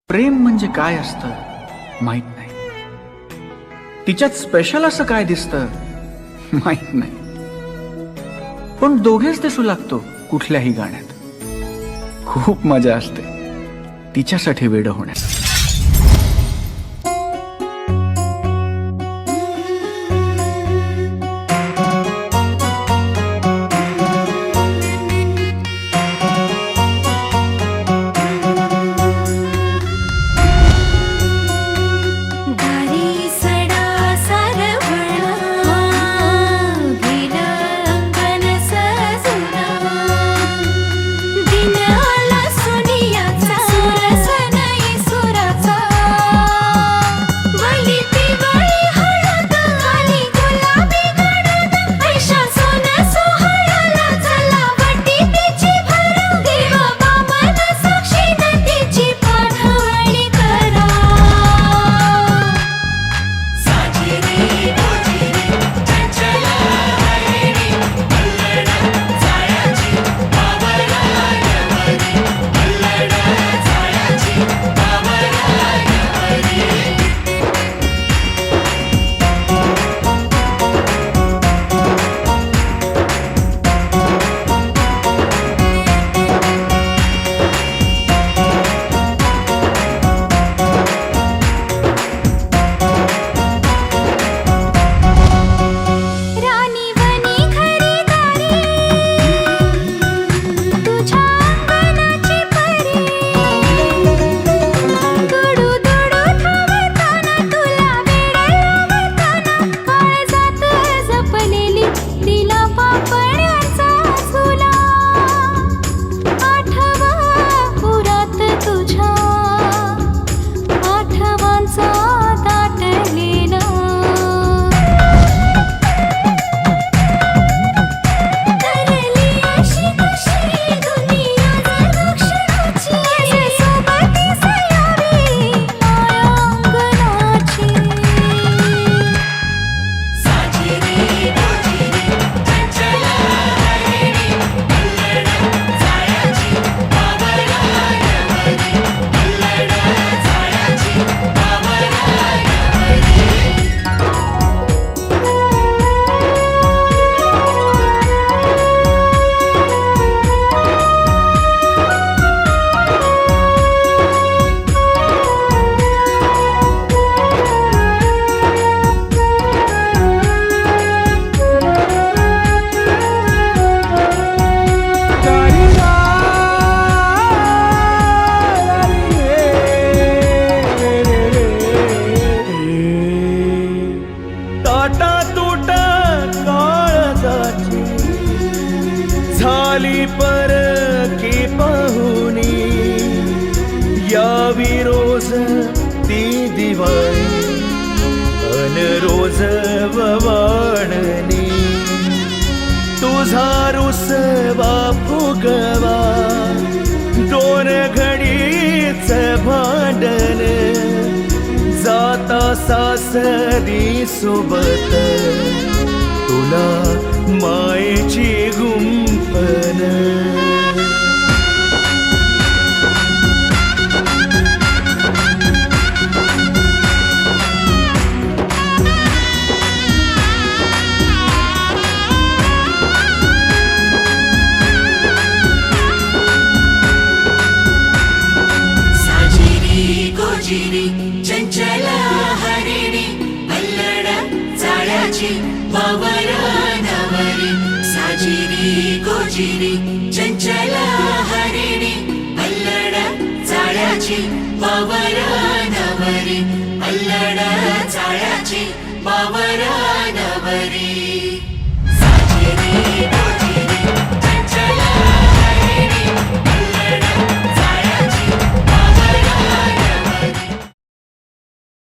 प्रेम म्हणजे काय असतं माहित नाही. तिच्यात स्पेशल असं काय दिसतं माहित नाही. पण दोघेच दिसू लागतो कुठल्याही गाण्यात. खूप मजा असते तिच्यासाठी वेडं होण्यात. झाली परकी पाहुणी यावी रोज ती दिवाळी अन रोज ववाणणी तुझा रुसवा फुगवा दोन घडीच भांडण जाता सासरी सोबत तुला मायेची गुंफण साजिरी गोजिरी चंचल हरिणी अल्लड जाळ्याची वावर नवरी. साजिरी गोजिरी चंचल हरिणी अल्लड जाळ्याची वावर नवरी. अल्लड जाळ्याची वावर नवरी.